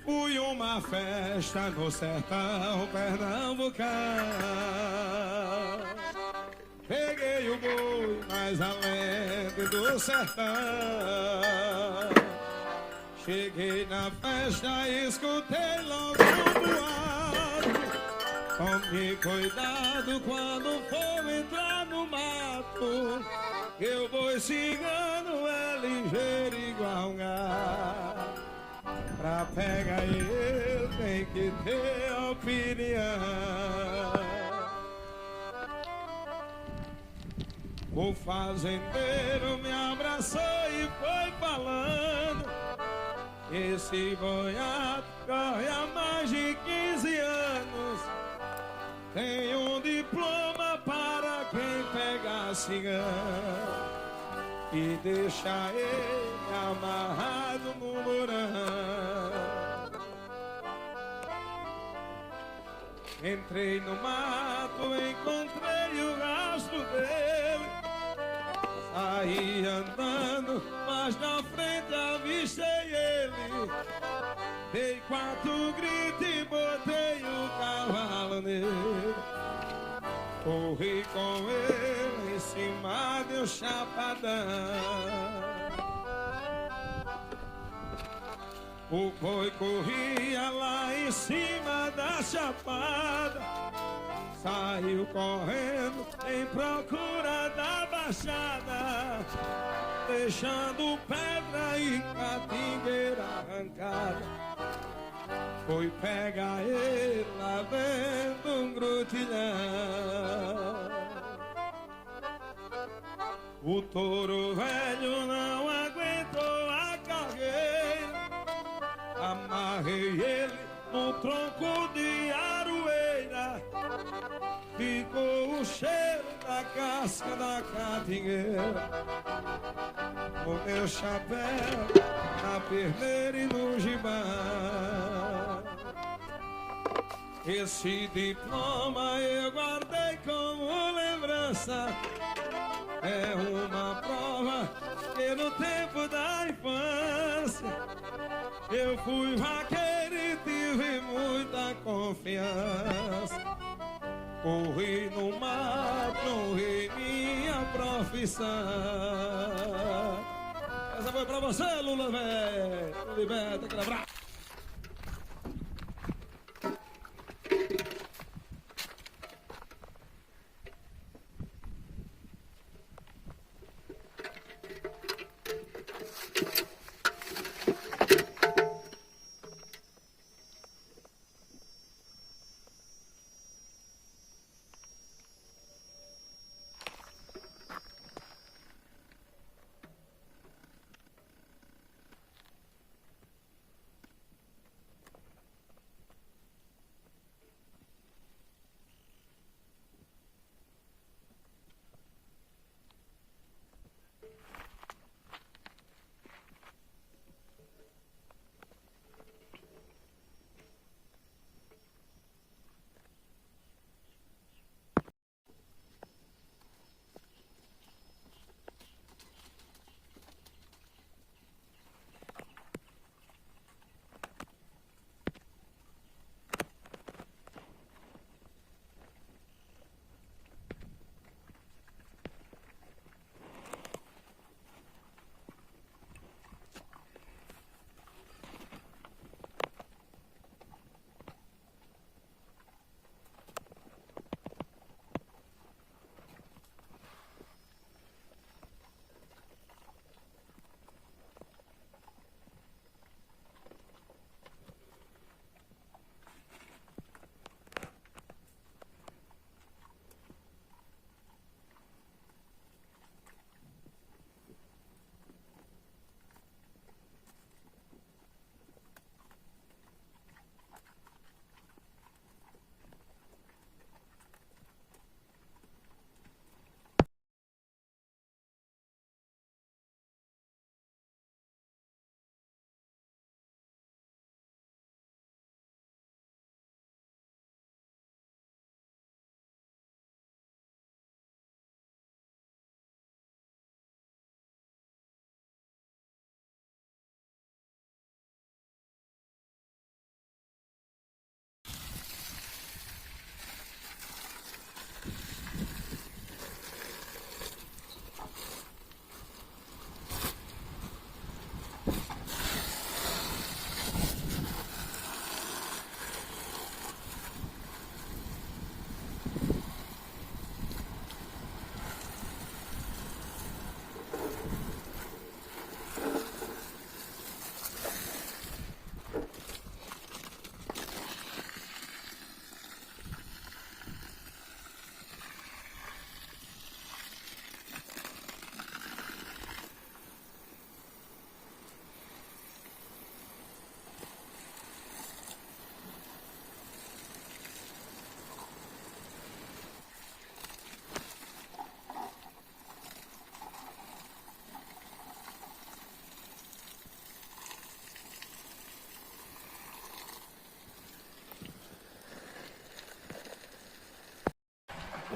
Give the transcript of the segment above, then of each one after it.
Fui uma festa no sertão pernambucano. Peguei o boi mais além do sertão. Cheguei na festa e escutei logo um boato. Tome cuidado quando for entrar no mato, que o boi cigano é ligeiro igual um gato. Pra pegar ele tem que ter opinião. O fazendeiro me abraçou e foi falando: esse boiado corre há mais de 15 anos. Tem um diploma para quem pega cigano e deixa ele amarrado no morão. Entrei no mato, encontrei o rastro dele. Saí andando, mas na frente avistei ele. Dei 4 gritos e botei o cavalo nele. Corri com ele em cima de um chapadão. O boi corria lá em cima da chapada. Saiu correndo em procura da baixada, deixando pedra e catingueira arrancada. Foi pegar ele lá dentro um grutilhão. O touro velho não aguentou a carreira. Amarrei ele no tronco de aroeira. Ficou o cheiro da casca da catingueira no meu chapéu, na perneira e no gibão. Esse diploma eu guardei como lembrança. É uma prova que no tempo da infância eu fui vaqueiro e tive muita confiança. Corri no mato, honrei minha profissão. Essa foi pra você, Lula, velho. Liberta, aquele abraço.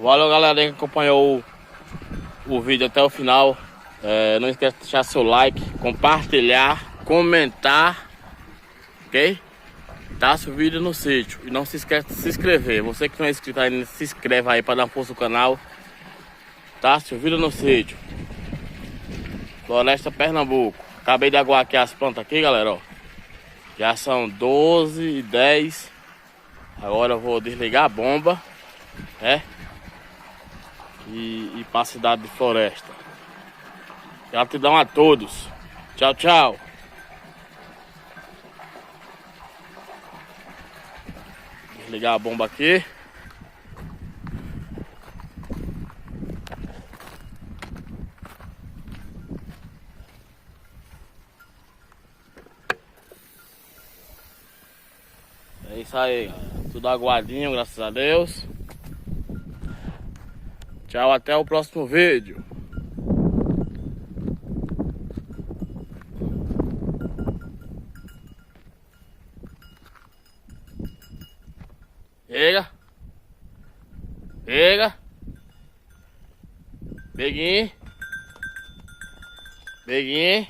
Valeu, galera que acompanhou o vídeo até o final. Não esquece de deixar seu like, compartilhar, comentar, ok? Tássio Vídeo no Sítio. E não se esquece de se inscrever. Você que não é inscrito ainda, se inscreve aí para dar força no canal. Tássio Vídeo no Sítio, Floresta Pernambuco. Acabei de aguar aqui as plantas aqui, galera, ó. Já são 12h10. Agora eu vou desligar a bomba, né? E ir para a cidade de Floresta. Gratidão a todos. Tchau, tchau. Desligar a bomba aqui. É isso aí, galera. Tudo aguadinho, graças a Deus. Tchau, até o próximo vídeo. Chega. Chega. Beguinho. Beguinho.